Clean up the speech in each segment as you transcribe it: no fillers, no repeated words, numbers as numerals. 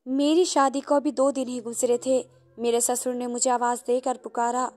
मेरी शादी को अभी 2 दिन ही गुजरे थे। मेरे ससुर ने मुझे आवाज़ देकर पुकारा।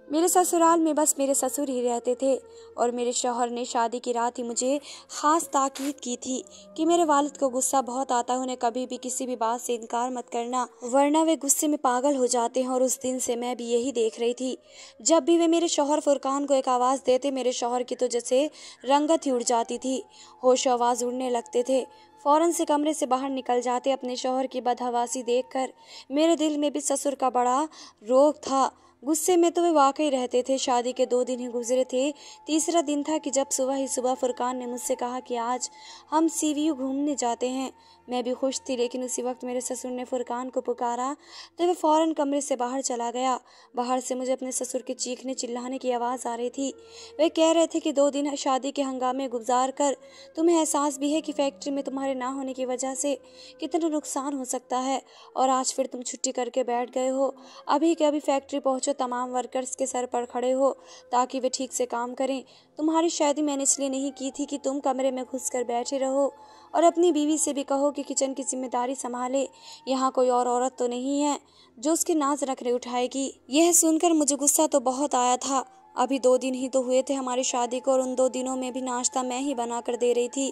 मेरे ससुराल में बस मेरे ससुर ही रहते थे और मेरे शौहर ने शादी की रात ही मुझे ख़ास ताकीद की थी कि मेरे वालिद को गुस्सा बहुत आता है, उन्हें कभी भी किसी भी बात से इनकार मत करना वरना वे गुस्से में पागल हो जाते हैं। और उस दिन से मैं भी यही देख रही थी। जब भी वे मेरे शौहर फुरकान को एक आवाज़ देते, मेरे शौहर की तो जैसे रंगत ही उड़ जाती थी, होश आवाज़ उड़ने लगते थे। फौरन से कमरे से बाहर निकल जाते अपने शौहर की बदहवासी देखकर। मेरे दिल में भी ससुर का बड़ा रोग था। गुस्से में तो वे वाकई रहते थे। शादी के 2 दिन ही गुजरे थे। तीसरा दिन था कि जब सुबह ही सुबह फुरकान ने मुझसे कहा कि आज हम सीवीयू घूमने जाते हैं। मैं भी खुश थी, लेकिन उसी वक्त मेरे ससुर ने फुरकान को पुकारा तो वह फौरन कमरे से बाहर चला गया। बाहर से मुझे अपने ससुर के चीखने चिल्लाने की आवाज़ आ रही थी। वे कह रहे थे कि 2 दिन शादी के हंगामे गुजार कर तुम्हें एहसास भी है कि फैक्ट्री में तुम्हारे ना होने की वजह से कितना नुकसान हो सकता है, और आज फिर तुम छुट्टी करके बैठ गए हो। अभी के अभी फैक्ट्री पहुंचो, तमाम वर्कर्स के सर पर खड़े हो ताकि वे ठीक से काम करें। तुम्हारी शादी मैंने इसलिए नहीं की थी कि तुम कमरे में घुस कर बैठे रहो, और अपनी बीवी से भी कहो कि किचन की जिम्मेदारी संभाले। यहाँ कोई और औरत तो नहीं है जो उसके नाज नखरे उठाएगी। यह सुनकर मुझे गुस्सा तो बहुत आया था। अभी 2 दिन ही तो हुए थे हमारी शादी को, और उन 2 दिनों में भी नाश्ता मैं ही बना कर दे रही थी,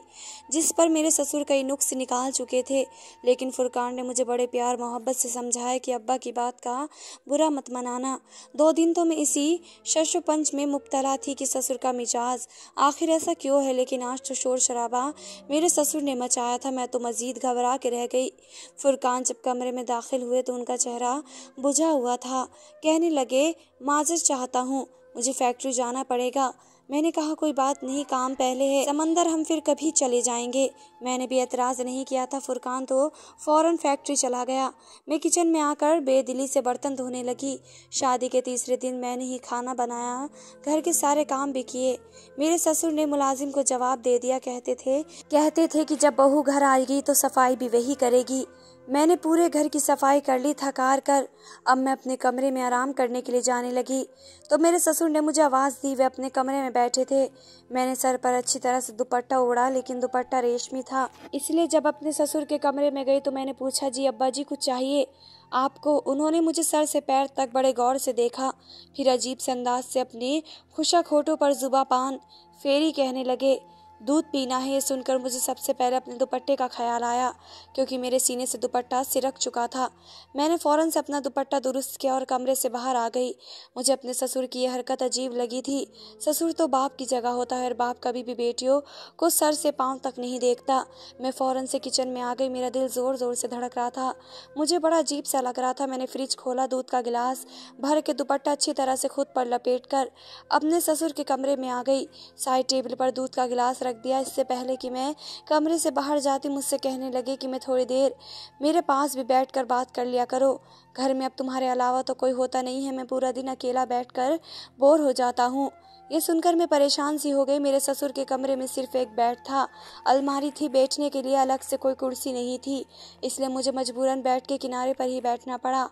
जिस पर मेरे ससुर कई नुक्स निकाल चुके थे। लेकिन फुरकान ने मुझे बड़े प्यार मोहब्बत से समझाया कि अब्बा की बात का बुरा मत मनाना। 2 दिन तो मैं इसी शशुपंच में मुब्तला थी कि ससुर का मिजाज आखिर ऐसा क्यों है, लेकिन आज तो शोर शराबा मेरे ससुर ने मचाया था। मैं तो मजीद घबरा के रह गई। फुरकान जब कमरे में दाखिल हुए तो उनका चेहरा बुझा हुआ था। कहने लगे, माजर चाहता हूँ, मुझे फैक्ट्री जाना पड़ेगा। मैंने कहा, कोई बात नहीं, काम पहले है, समंदर हम फिर कभी चले जाएंगे। मैंने भी एतराज़ नहीं किया था। फुरकान तो फौरन फैक्ट्री चला गया। मैं किचन में आकर बेदिली से बर्तन धोने लगी। शादी के तीसरे दिन मैंने ही खाना बनाया, घर के सारे काम भी किए। मेरे ससुर ने मुलाजिम को जवाब दे दिया। कहते थे कि जब बहू घर आएगी तो सफाई भी वही करेगी। मैंने पूरे घर की सफाई कर ली थक हार कर। अब मैं अपने कमरे में आराम करने के लिए जाने लगी तो मेरे ससुर ने मुझे आवाज़ दी। वे अपने कमरे में बैठे थे। मैंने सर पर अच्छी तरह से दुपट्टा ओढ़ा, लेकिन दुपट्टा रेशमी था, इसलिए जब अपने ससुर के कमरे में गई तो मैंने पूछा, जी अब्बा जी कुछ चाहिए आपको? उन्होंने मुझे सर से पैर तक बड़े गौर से देखा, फिर अजीब से अंदाज से अपने खुशक होठों पर जुबान फेरी कहने लगे, दूध पीना है। ये सुनकर मुझे सबसे पहले अपने दुपट्टे का ख्याल आया, क्योंकि मेरे सीने से दुपट्टा सिरक चुका था। मैंने फ़ौरन से अपना दुपट्टा दुरुस्त किया और कमरे से बाहर आ गई। मुझे अपने ससुर की यह हरकत अजीब लगी थी। ससुर तो बाप की जगह होता है और बाप कभी भी बेटियों को सर से पाँव तक नहीं देखता। मैं फ़ौरन से किचन में आ गई। मेरा दिल ज़ोर ज़ोर से धड़क रहा था। मुझे बड़ा अजीब सा लग रहा था। मैंने फ्रिज खोला, दूध का गिलास भर के दुपट्टा अच्छी तरह से खुद पर लपेट कर अपने ससुर के कमरे में आ गई। साइड टेबल पर दूध का गिलास रख दिया। इससे पहले कि मैं कमरे से बाहर जाती, मुझसे कहने लगे कि मैं थोड़ी देर मेरे पास भी बैठकर बात कर लिया करो। घर में अब तुम्हारे अलावा तो कोई होता नहीं है, मैं पूरा दिन अकेला बैठकर बोर हो जाता हूँ। ये सुनकर मैं परेशान सी हो गई। मेरे ससुर के कमरे में सिर्फ एक बेड था, अलमारी थी, बैठने के लिए अलग से कोई कुर्सी नहीं थी, इसलिए मुझे मजबूरन बेड के किनारे पर ही बैठना पड़ा।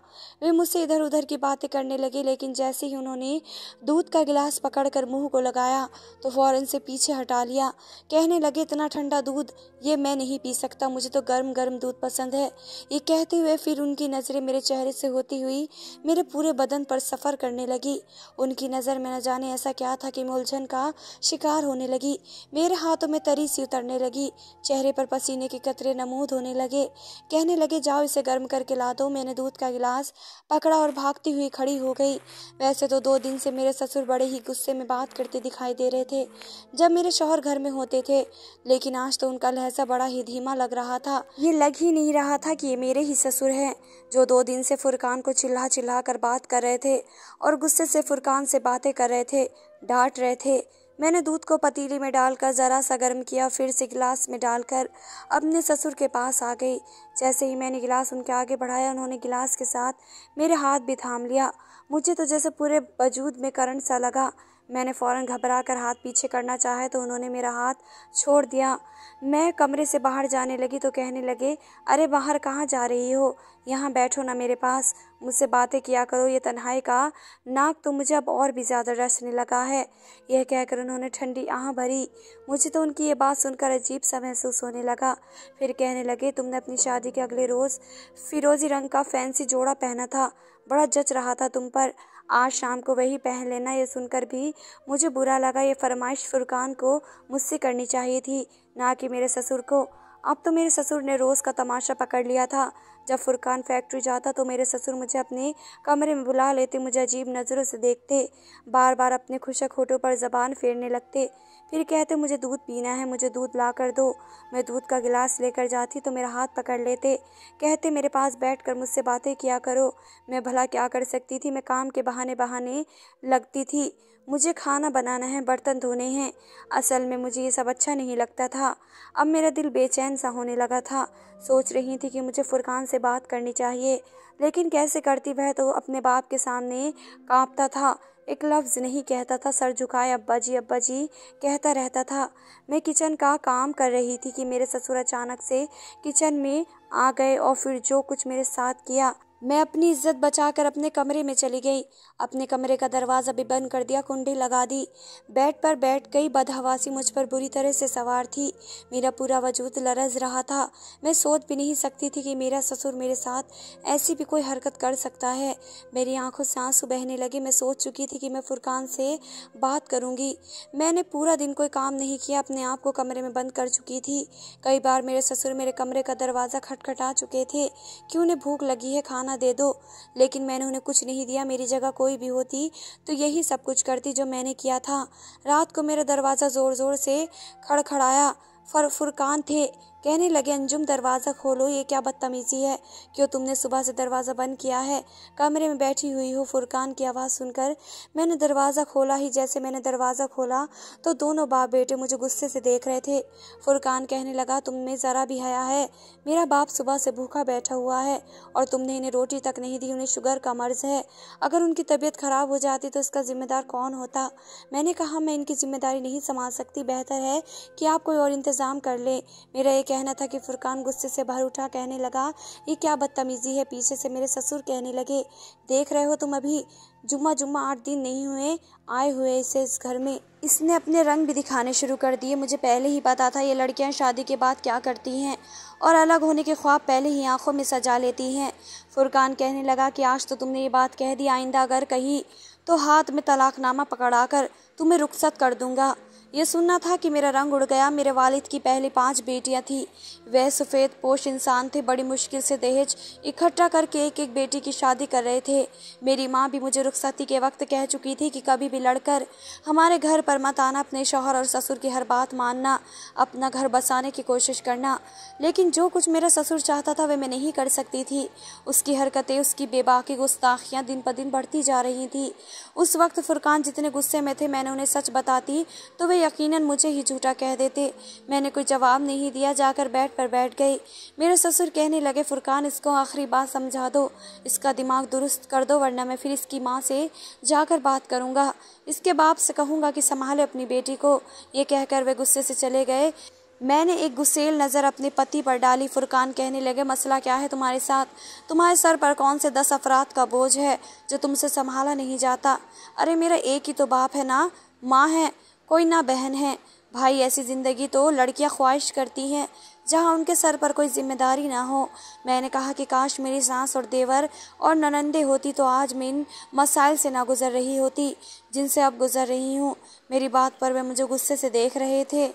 वे मुझसे इधर उधर की बातें करने लगे, लेकिन जैसे ही उन्होंने दूध का गिलास पकड़कर मुंह को लगाया तो फौरन से पीछे हटा लिया। कहने लगे, इतना ठंडा दूध ये मैं नहीं पी सकता, मुझे तो गर्म गर्म दूध पसंद है। ये कहते हुए फिर उनकी नज़रें मेरे चेहरे से होती हुई मेरे पूरे बदन पर सफ़र करने लगी। उनकी नज़र में न जाने ऐसा क्या था कि मैं उलझन का शिकार होने लगी। मेरे हाथों में तरी सी उतरने लगी, चेहरे पर पसीने के कतरे नमूद होने लगे। कहने लगे, जाओ इसे गर्म करके ला दो। मैंने दूध का गिलास पकड़ा और भागती हुई खड़ी हो गई। वैसे तो 2 दिन से मेरे ससुर बड़े ही गुस्से में बात करते दिखाई दे रहे थे जब मेरे शौहर घर में होते थे, लेकिन आज तो उनका लहजा बड़ा ही धीमा लग रहा था। ये लग ही नहीं रहा था कि ये मेरे ही ससुर हैं जो 2 दिन से फुरकान को चिल्ला चिल्ला कर बात कर रहे थे और गुस्से से फुरकान से बातें कर रहे थे, डांट रहे थे। मैंने दूध को पतीली में डालकर ज़रा सा गर्म किया, फिर से गिलास में डालकर अपने ससुर के पास आ गई। जैसे ही मैंने गिलास उनके आगे बढ़ाया, उन्होंने गिलास के साथ मेरे हाथ भी थाम लिया। मुझे तो जैसे पूरे वजूद में करंट सा लगा। मैंने फ़ौरन घबरा कर हाथ पीछे करना चाहा तो उन्होंने मेरा हाथ छोड़ दिया। मैं कमरे से बाहर जाने लगी तो कहने लगे, अरे बाहर कहाँ जा रही हो, यहाँ बैठो ना मेरे पास, मुझसे बातें किया करो। ये तन्हाई का नाक तो मुझे अब और भी ज़्यादा डसने लगा है। यह कहकर उन्होंने ठंडी आह भरी। मुझे तो उनकी ये बात सुनकर अजीब सा महसूस होने लगा। फिर कहने लगे, तुमने अपनी शादी के अगले रोज़ फिरोज़ी रंग का फैंसी जोड़ा पहना था, बड़ा जच रहा था तुम पर, आज शाम को वही पहन लेना। ये सुनकर भी मुझे बुरा लगा। ये फरमाइश फुरकान को मुझसे करनी चाहिए थी, ना कि मेरे ससुर को। अब तो मेरे ससुर ने रोज़ का तमाशा पकड़ लिया था। जब फुरकान फैक्ट्री जाता तो मेरे ससुर मुझे अपने कमरे में बुला लेते, मुझे अजीब नज़रों से देखते, बार बार अपने खुशक होठों पर ज़बान फेरने लगते। फिर कहते, मुझे दूध पीना है, मुझे दूध ला कर दो। मैं दूध का गिलास लेकर जाती तो मेरा हाथ पकड़ लेते, कहते, मेरे पास बैठकर मुझसे बातें किया करो। मैं भला क्या कर सकती थी, मैं काम के बहाने बहाने लगती थी। मुझे खाना बनाना है, बर्तन धोने हैं। असल में मुझे ये सब अच्छा नहीं लगता था। अब मेरा दिल बेचैन सा होने लगा था। सोच रही थी कि मुझे फुरकान से बात करनी चाहिए, लेकिन कैसे करती। वह तो अपने बाप के सामने कांपता था, एक लफ्ज़ नहीं कहता था, सर झुकाए अब्बा जी कहता रहता था। मैं किचन का काम कर रही थी कि मेरे ससुर अचानक से किचन में आ गए और फिर जो कुछ मेरे साथ किया। मैं अपनी इज्जत बचाकर अपने कमरे में चली गई। अपने कमरे का दरवाज़ा भी बंद कर दिया, कुंडी लगा दी। बेड पर बैठ गई। बदहवासी मुझ पर बुरी तरह से सवार थी। मेरा पूरा वजूद लरज़ रहा था। मैं सोच भी नहीं सकती थी कि मेरा ससुर मेरे साथ ऐसी भी कोई हरकत कर सकता है। मेरी आंखों से आंसू बहने लगे। मैं सोच चुकी थी कि मैं फुरकान से बात करूंगी। मैंने पूरा दिन कोई काम नहीं किया, अपने आप को कमरे में बंद कर चुकी थी। कई बार मेरे ससुर मेरे कमरे का दरवाज़ा खटखटा चुके थे कि उन्हें भूख लगी है, खाना दे दो, लेकिन मैंने उन्हें कुछ नहीं दिया। मेरी जगह कोई भी होती तो यही सब कुछ करती जो मैंने किया था। रात को मेरा दरवाज़ा ज़ोर ज़ोर से खड़खड़ाया। फुरकान थे। कहने लगे, अंजुम दरवाज़ा खोलो, ये क्या बदतमीज़ी है, क्यों तुमने सुबह से दरवाज़ा बंद किया है, कमरे में बैठी हुई हो। फुरकान की आवाज़ सुनकर मैंने दरवाज़ा खोला। ही जैसे मैंने दरवाज़ा खोला तो दोनों बाप बेटे मुझे गुस्से से देख रहे थे। फुरकान कहने लगा, तुम में ज़रा भी हया है, मेरा बाप सुबह से भूखा बैठा हुआ है और तुमने इन्हें रोटी तक नहीं दी। उन्हें शुगर का मर्ज़ है, अगर उनकी तबीयत ख़राब हो जाती तो इसका जिम्मेदार कौन होता। मैंने कहा, मैं इनकी जिम्मेदारी नहीं संभाल सकती, बेहतर है कि आप कोई और इंतज़ाम कर ले। मेरा ये कहना था कि फुरकान गुस्से से भर उठा। कहने लगा, ये क्या बदतमीज़ी है। पीछे से मेरे ससुर कहने लगे, देख रहे हो तुम, अभी जुम्मा 8 दिन नहीं हुए आए हुए इस घर में, इसने अपने रंग भी दिखाने शुरू कर दिए। मुझे पहले ही पता था ये लड़कियां शादी के बाद क्या करती हैं और अलग होने के ख्वाब पहले ही आंखों में सजा लेती हैं। फुरकान कहने लगा कि आज तो तुमने ये बात कह दी, आइंदा अगर कही तो हाथ में तलाकनामा पकड़ा कर तुम्हें रुखसत कर दूंगा। ये सुनना था कि मेरा रंग उड़ गया। मेरे वालिद की पहली 5 बेटियां थी। वह सफ़ेद पोश इंसान थे। बड़ी मुश्किल से दहेज इकट्ठा करके एक बेटी की शादी कर रहे थे। मेरी माँ भी मुझे रुखसती के वक्त कह चुकी थी कि कभी भी लड़कर हमारे घर पर मत आना, अपने शौहर और ससुर की हर बात मानना, अपना घर बसाने की कोशिश करना। लेकिन जो कुछ मेरा ससुर चाहता था वह मैं नहीं कर सकती थी। उसकी हरकतें, उसकी बेबाकी गुस्ताखियाँ दिन ब दिन बढ़ती जा रही थी। उस वक्त फुरकान जितने गुस्से में थे, मैंने उन्हें सच बताती तो वे यकीनन मुझे ही झूठा कह देते। मैंने कोई जवाब नहीं दिया, जाकर बेड पर बैठ गई। मेरे ससुर कहने लगे, फुरकान इसको आखिरी बात समझा दो, इसका दिमाग दुरुस्त कर दो, वरना मैं फिर इसकी माँ से जाकर बात करूँगा, इसके बाप से कहूँगा कि संभाले अपनी बेटी को। ये कहकर वे गुस्से से चले गए। मैंने एक गुस्सेल नज़र अपने पति पर डाली। फुरकान कहने लगे, मसला क्या है तुम्हारे साथ, तुम्हारे सर पर कौन से 10 अफराद का बोझ है जो तुमसे संभाला नहीं जाता। अरे मेरा एक ही तो बाप है ना, माँ है, कोई ना बहन है, भाई। ऐसी ज़िंदगी तो लड़कियां ख्वाहिश करती हैं जहाँ उनके सर पर कोई जिम्मेदारी ना हो। मैंने कहा कि काश मेरी सास और देवर और ननंदे होती तो आज मैं इन मसाइल से ना गुजर रही होती जिनसे अब गुजर रही हूँ। मेरी बात पर वे मुझे गुस्से से देख रहे थे।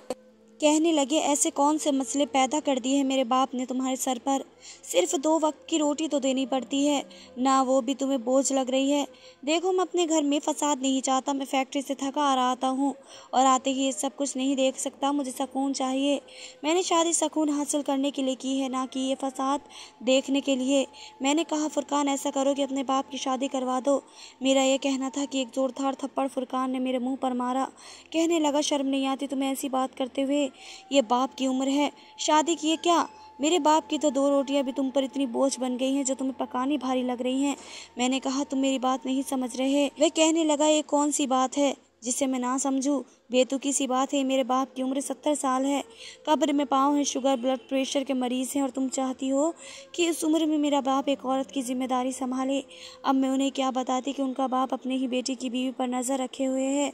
कहने लगे, ऐसे कौन से मसले पैदा कर दिए हैं मेरे बाप ने तुम्हारे सर पर, सिर्फ 2 वक्त की रोटी तो देनी पड़ती है ना, वो भी तुम्हें बोझ लग रही है। देखो, मैं अपने घर में फसाद नहीं चाहता, मैं फैक्ट्री से थका आ रहा हूँ और आते ही ये सब कुछ नहीं देख सकता। मुझे सुकून चाहिए। मैंने शादी सुकून हासिल करने के लिए की है, ना कि ये फसाद देखने के लिए। मैंने कहा, फुरकान ऐसा करो कि अपने बाप की शादी करवा दो। मेरा यह कहना था कि एक जोरदार थप्पड़ फुरकान ने मेरे मुँह पर मारा। कहने लगा, शर्म नहीं आती तुम्हें ऐसी बात करते हुए, ये बाप की उम्र है, शादी किए क्या। मेरे बाप की तो 2 रोटियां भी तुम पर इतनी बोझ बन गई हैं जो तुम्हें पकानी भारी लग रही हैं। मैंने कहा, तुम मेरी बात नहीं समझ रहे। वह कहने लगा, ये कौन सी बात है, जिसे मैं ना समझूं? बेतुकी सी बात है, मेरे बाप की उम्र 70 साल है, कब्र में पाँव हैं, शुगर ब्लड प्रेशर के मरीज़ हैं, और तुम चाहती हो कि इस उम्र में मेरा बाप एक औरत की जिम्मेदारी संभाले। अब मैं उन्हें क्या बताती कि उनका बाप अपने ही बेटी की बीवी पर नज़र रखे हुए है।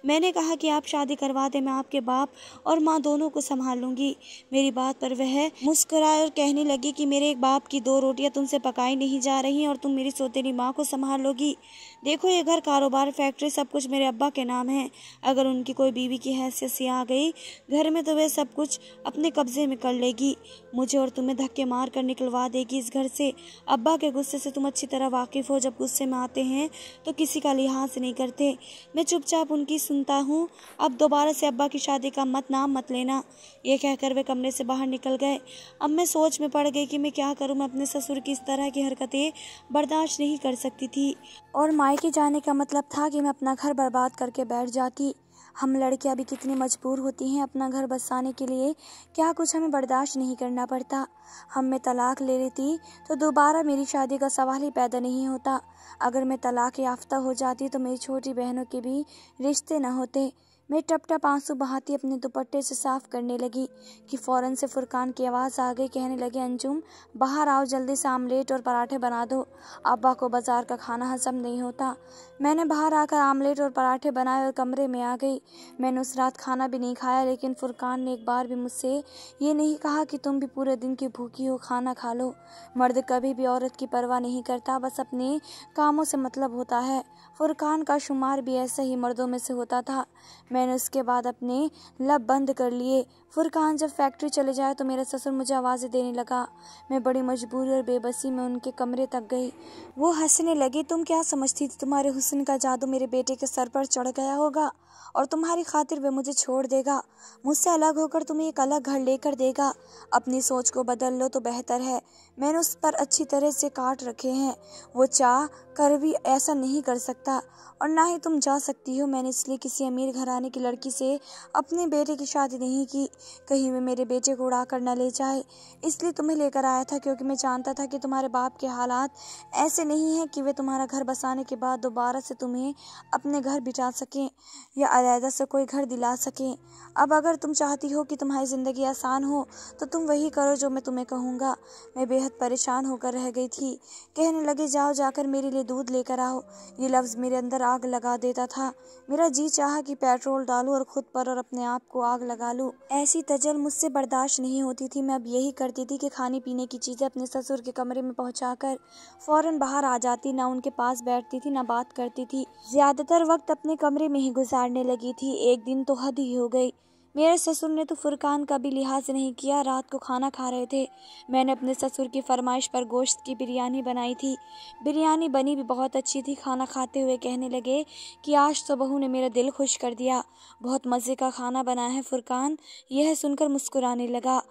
मैंने कहा कि आप शादी करवा दें, मैं आपके बाप और माँ दोनों को संभाल लूँगी। मेरी बात पर वह मुस्कुराए और कहने लगी कि मेरे एक बाप की 2 रोटियाँ तुमसे पकाई नहीं जा रही और तुम मेरी सौतेली माँ को संभाल लोगी। देखो, ये घर, कारोबार, फैक्ट्री सब कुछ मेरे अब्बा के नाम है। अगर उनकी कोई बीवी की हैसियत से आ गई घर में तो वह सब कुछ अपने कब्जे में कर लेगी, मुझे और तुम्हें धक्के मार कर निकलवा देगी इस घर से। अब्बा के गुस्से से तुम अच्छी तरह वाकिफ हो, जब गुस्से में आते हैं तो किसी का लिहाज नहीं करते। मैं चुपचाप उनकी सुनता हूँ। अब दोबारा से अब्बा की शादी का नाम मत लेना। ये कहकर वे कमरे से बाहर निकल गए। अब मैं सोच में पड़ गई कि मैं क्या करूँ। मैं अपने ससुर की इस तरह की हरकतें बर्दाश्त नहीं कर सकती थी, और मायके जाने का मतलब था कि मैं अपना घर बर्बाद करके बैठ जाती। हम लड़कियां भी कितनी मजबूर होती हैं अपना घर बसाने के लिए, क्या कुछ हमें बर्दाश्त नहीं करना पड़ता। हम मैं तलाक ले लेती तो दोबारा मेरी शादी का सवाल ही पैदा नहीं होता। अगर मैं तलाक याफ्ता हो जाती तो मेरी छोटी बहनों के भी रिश्ते न होते। मैं टप टप आंसू बहाती अपने दुपट्टे से साफ करने लगी कि फौरन से फुरकान की आवाज़ आ गई। कहने लगे, अंजुम बाहर आओ, जल्दी से आमलेट और पराठे बना दो, अब्बा को बाजार का खाना हजम नहीं होता। मैंने बाहर आकर आमलेट और पराठे बनाए और कमरे में आ गई। मैंने उस रात खाना भी नहीं खाया, लेकिन फुरकान ने एक बार भी मुझसे ये नहीं कहा कि तुम भी पूरे दिन की भूखी हो, खाना खा लो। मर्द कभी भी औरत की परवाह नहीं करता, बस अपने कामों से मतलब होता है। फुरकान का शुमार भी ऐसे ही मर्दों में से होता था। मैंने उसके बाद अपने लब बंद कर लिए। फुरकान जब फैक्ट्री चले जाए तो मेरा ससुर मुझे आवाज़ें देने लगा। मैं बड़ी मजबूरी और बेबसी में उनके कमरे तक गई। वो हंसने लगी। तुम क्या समझती थी तुम्हारे हुस्न का जादू मेरे बेटे के सर पर चढ़ गया होगा और तुम्हारी खातिर वे मुझे छोड़ देगा, मुझसे अलग होकर तुम्हें एक अलग घर लेकर देगा। अपनी सोच को बदल लो तो बेहतर है। मैंने उस पर अच्छी तरह से काट रखे हैं। वो चाह कर भी ऐसा नहीं कर सकता, और ना ही तुम जा सकती हो। मैंने इसलिए किसी अमीर घराने की लड़की से अपने बेटे की शादी नहीं की, कहीं वे मेरे बेटे को उड़ा कर न ले जाए। इसलिए तुम्हें लेकर आया था, क्योंकि मैं जानता था कि तुम्हारे बाप के हालात ऐसे नहीं हैं कि वे तुम्हारा घर बसाने के बाद दोबारा से तुम्हें अपने घर बिठा सकें या अलहदा से कोई घर दिला सकें। अब अगर तुम चाहती हो कि तुम्हारी ज़िंदगी आसान हो तो तुम वही करो जो मैं तुम्हें कहूँगा। मैं बेहद परेशान होकर रह गई थी। कहने लगे, जाओ जाकर मेरे लिए दूध लेकर आओ। ये लफ्ज़ मेरे अंदर आग लगा देता था। मेरा जी चाहा कि पेट्रोल डालूं और खुद पर और अपने आप को आग लगा लूं। ऐसी तजल मुझसे बर्दाश्त नहीं होती थी। मैं अब यही करती थी कि खाने पीने की चीज़ें अपने ससुर के कमरे में पहुंचाकर फौरन बाहर आ जाती। ना उनके पास बैठती थी, ना बात करती थी। ज़्यादातर वक्त अपने कमरे में ही गुजारने लगी थी। एक दिन तो हद ही हो गई। मेरे ससुर ने तो फुरकान का भी लिहाज नहीं किया। रात को खाना खा रहे थे। मैंने अपने ससुर की फरमाइश पर गोश्त की बिरयानी बनाई थी। बिरयानी बनी भी बहुत अच्छी थी। खाना खाते हुए कहने लगे कि आज तो बहू ने मेरा दिल खुश कर दिया, बहुत मज़े का खाना बना है फुरकान। यह सुनकर मुस्कुराने लगा,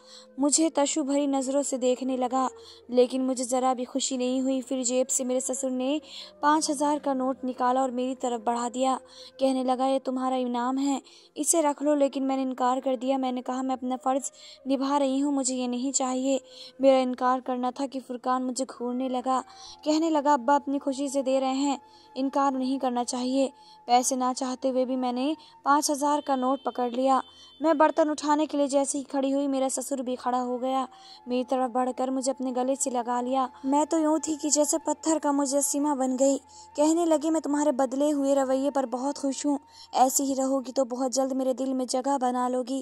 मुझे तशु भरी नज़रों से देखने लगा, लेकिन मुझे ज़रा भी खुशी नहीं हुई। फिर जेब से मेरे ससुर ने 5000 का नोट निकाला और मेरी तरफ बढ़ा दिया। कहने लगा, ये तुम्हारा इनाम है, इसे रख लो। लेकिन मैंने इनकार कर दिया। मैंने कहा, मैं अपना फ़र्ज़ निभा रही हूँ, मुझे ये नहीं चाहिए। मेरा इनकार करना था कि फुरकान मुझे घूरने लगा। कहने लगा, अब्बा अपनी खुशी से दे रहे हैं, इनकार नहीं करना चाहिए। पैसे ना चाहते हुए भी मैंने 5000 का नोट पकड़ लिया। मैं बर्तन उठाने के लिए जैसे ही खड़ी हुई, मेरा ससुर भी खड़ा हो गया। मेरी तरफ बढ़कर मुझे अपने गले से लगा लिया। मैं तो यूँ थी कि जैसे पत्थर का मुजस्सिमा बन गई। कहने लगे, मैं तुम्हारे बदले हुए रवैये पर बहुत खुश हूँ। ऐसी ही रहोगी तो बहुत जल्द मेरे दिल में जगह बना लोगी।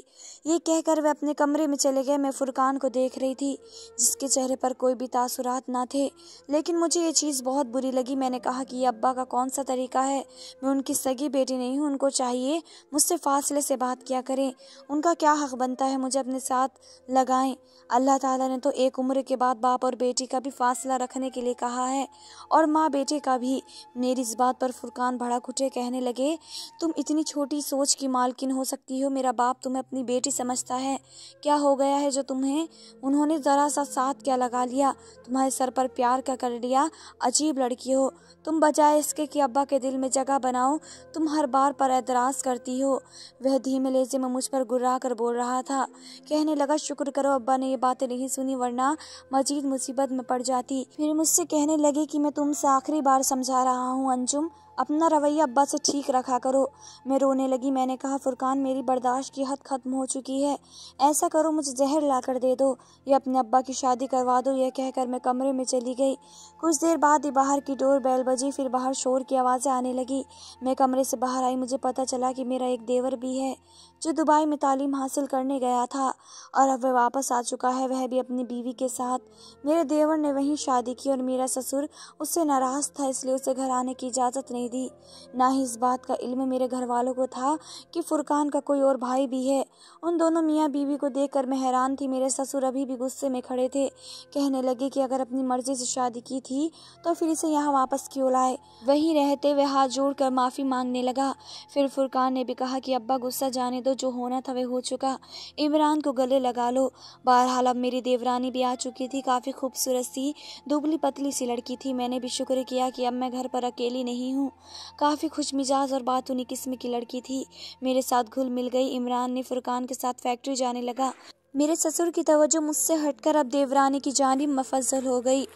ये कहकर वे अपने कमरे में चले गए। मैं फुरकान को देख रही थी, जिसके चेहरे पर कोई भी तासुरात ना थे, लेकिन मुझे ये चीज़ बहुत बुरी लगी। मैंने कहा कि ये अब्बा का कौन सा तरीका है? मैं उनकी सगी बेटी नहीं हूँ। उनको चाहिए मुझसे फासले से बात किया करें। उनका क्या हक बनता है मुझे अपने साथ लगाएं? अल्लाह ताला ने तो एक उम्र के बाद बाप और बेटी का भी फासला रखने के लिए कहा है, और माँ बेटे का भी। मेरी इस बात पर फुरकान भड़क उठे। कहने लगे, तुम इतनी छोटी सोच की मालकिन हो सकती हो? मेरा बाप तुम्हें अपनी बेटी समझता है। क्या हो गया है जो तुम्हें उन्होंने ज़रा सा साथ क्या लगा लिया, तुम्हारे सर पर प्यार क्या कर लिया? अजीब लड़की हो तुम। बजाय इसके कि अब्बा के दिल में जगह बनाओ, तुम हर बार पर एतराज़ करती हो। वह धीमे लहजे में मुझ पर गुर्रा कर बोल रहा था। कहने लगा, शुक्र करो अब्बा ने ये बातें नहीं सुनी, वरना मजीद मुसीबत में पड़ जाती। फिर मुझसे कहने लगे कि मैं तुमसे आखिरी बार समझा रहा हूँ अंजुम, अपना रवैया अब्बा से ठीक रखा करो। मैं रोने लगी। मैंने कहा, फुरकान मेरी बर्दाश्त की हद खत्म हो चुकी है। ऐसा करो, मुझे जहर ला कर दे दो या अपने अब्बा की शादी करवा दो। यह कहकर मैं कमरे में चली गई। कुछ देर बाद ही बाहर की डोर बेल बजी। फिर बाहर शोर की आवाज़ें आने लगी। मैं कमरे से बाहर आई। मुझे पता चला कि मेरा एक देवर भी है जो दुबई में तालीम हासिल करने गया था और अब वह वापस आ चुका है, वह भी अपनी बीवी के साथ। मेरे देवर ने वहीं शादी की और मेरा ससुर उससे नाराज़ था, इसलिए उसे घर आने की इजाज़त नहीं दी। ना ही इस बात का इल्म मेरे घर वालों को था कि फुरकान का कोई और भाई भी है। उन दोनों मियाँ बीवी को देखकर मैं हैरान थी। मेरे ससुर अभी भी गुस्से में खड़े थे। कहने लगे कि अगर अपनी मर्जी से शादी की थी तो फिर इसे यहाँ वापस क्यों लाए। वहीं रहते हुए हाथ जोड़कर माफ़ी मांगने लगा। फिर फुरकान ने भी कहा कि अब्बा गुस्सा जाने दो, जो होना था वह हो चुका, इमरान को गले लगा लो। बहरहाल अब मेरी देवरानी भी आ चुकी थी। काफ़ी खूबसूरत सी दुबली पतली सी लड़की थी। मैंने भी शुक्र किया कि अब मैं घर पर अकेली नहीं हूँ। काफ़ी खुश मिजाज और बातूनी किस्म की लड़की थी। मेरे साथ घुल मिल गई। इमरान ने फुरकान के साथ फैक्ट्री जाने लगा। मेरे ससुर की तवज्जो मुझसे हटकर अब देवरानी की जानिब मुफज्जल हो गई।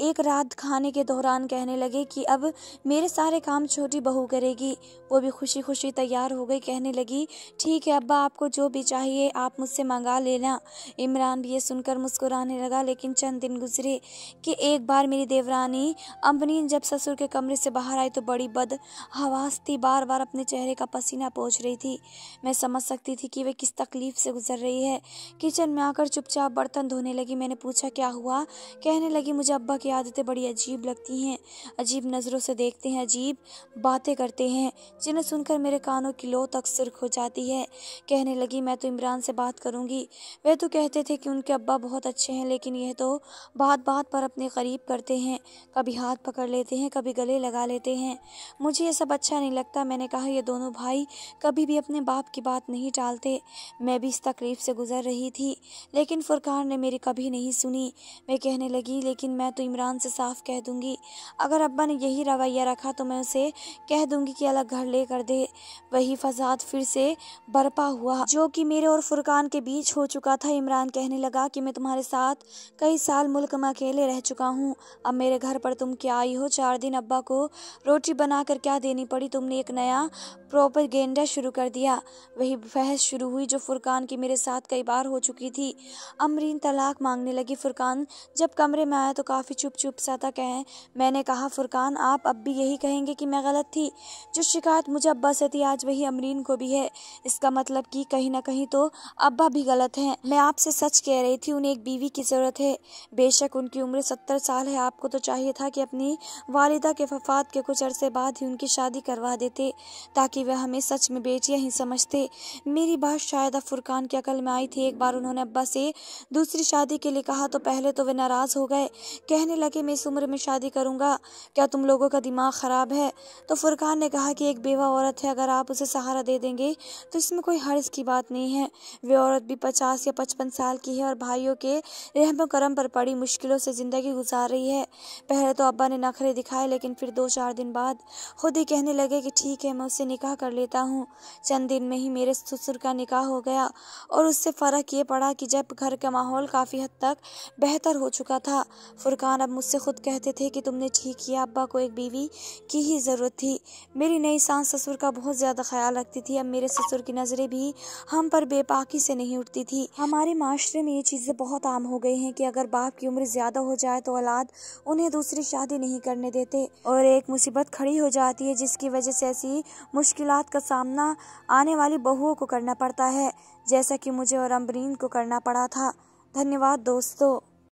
एक रात खाने के दौरान कहने लगे कि अब मेरे सारे काम छोटी बहू करेगी। वो भी खुशी खुशी तैयार हो गई। कहने लगी, ठीक है अब्बा, आपको जो भी चाहिए आप मुझसे मंगा लेना। इमरान भी ये सुनकर मुस्कुराने लगा। लेकिन चंद दिन गुजरे कि एक बार मेरी देवरानी अम्बरीन जब ससुर के कमरे से बाहर आई तो बड़ी बद हवास थी। बार बार अपने चेहरे का पसीना पोंछ रही थी। मैं समझ सकती थी कि वे किस तकलीफ से गुजर रही है। किचन में आकर चुपचाप बर्तन धोने लगी। मैंने पूछा, क्या हुआ? कहने लगी, मुझे अब्बा की आदतें बड़ी अजीब लगती हैं। अजीब नज़रों से देखते हैं, अजीब बातें करते हैं जिन्हें सुनकर मेरे कानों की लो तक सुर्ख हो जाती है। कहने लगी, मैं तो इमरान से बात करूंगी। वे तो कहते थे कि उनके अब्बा बहुत अच्छे हैं, लेकिन यह तो बात बात पर अपने करीब करते हैं। कभी हाथ पकड़ लेते हैं, कभी गले लगा लेते हैं। मुझे ये सब अच्छा नहीं लगता। मैंने कहा, ये दोनों भाई कभी भी अपने बाप की बात नहीं टालते। मैं भी इस तकलीफ से गुजर रही थी, लेकिन फुरकान ने मेरी कभी नहीं सुनी। मैं कहने लगी, लेकिन मैं तो इमरान से साफ कह दूंगी। अगर अब्बा ने यही रवैया रखा तो मैं उसे कह दूंगी कि अलग घर ले कर दे। वही फसाद फिर से बरपा हुआ जो कि मेरे और फुरकान के बीच हो चुका था। इमरान कहने लगा कि मैं तुम्हारे साथ कई साल मुल्क में अकेले रह चुका हूँ, अब मेरे घर पर तुम क्या आई हो? 4 दिन अब्बा को रोटी बनाकर क्या देनी पड़ी? तुमने एक नया प्रोपेगेंडा शुरू कर दिया। वही बहस शुरू हुई जो फुरकान की मेरे साथ कई बार हो चुकी थी। अमरीन तलाक मांगने लगी। फुरकान जब कमरे में आया तो काफ़ी चुप चुप सा था। मैंने कहा, फुरकान आप अब भी यही कहेंगे कि मैं गलत थी? जो शिकायत मुझे अब्बा से थी आज वही अमरीन को भी है। इसका मतलब कि कहीं ना कहीं तो अब्बा भी गलत हैं। मैं आपसे सच कह रही थी, उन्हें एक बीवी की ज़रूरत है। बेशक उनकी उम्र 70 साल है। आपको तो चाहिए था कि अपनी वालिदा के वफात के कुछ अरसे बाद ही उनकी शादी करवा देते, ताकि वह हमें सच में बेटियां ही समझते। मेरी बात शायद अब फुरकान की अकल में आई थी। एक बार उन्होंने अब्बा से दूसरी शादी के लिए कहा तो पहले तो वे नाराज़ हो गए। कहने लगे, मैं इस उम्र में शादी करूंगा? क्या तुम लोगों का दिमाग ख़राब है? तो फुरकान ने कहा कि एक बेवा औरत है, अगर आप उसे सहारा दे देंगे तो इसमें कोई हर्ज की बात नहीं है। वे औरत भी 50 या 55 साल की है और भाइयों के रहमो करम पर पड़ी मुश्किलों से ज़िंदगी गुजार रही है। पहले तो अब्बा ने नखरे दिखाए, लेकिन फिर 2-4 दिन बाद खुद ही कहने लगे कि ठीक है, मैं उससे निकाह कर लेता हूँ। चंद दिन में ही मेरे ससुर का निकाह हो गया और उससे फ़र्क ये पड़ा कि जब घर का माहौल काफ़ी हद तक बेहतर हो चुका था। फुरकान अब मुझसे खुद कहते थे कि तुमने ठीक किया, अब्बा को एक बीवी की ही ज़रूरत थी। मेरी नई सास ससुर का बहुत ज़्यादा ख्याल रखती थी। अब मेरे ससुर की नज़रें भी हम पर बेपाकी से नहीं उठती थी। हमारे माशरे में ये चीज़ें बहुत आम हो गई हैं कि अगर बाप की उम्र ज़्यादा हो जाए तो औलाद उन्हें दूसरी शादी नहीं करने देते और एक मुसीबत खड़ी हो जाती है जिसकी वजह से ऐसी मुश्किलात का सामना आने वाली बहुओं को करना पड़ता है, जैसा कि मुझे और अम्बरीन को करना पड़ा था। धन्यवाद दोस्तों।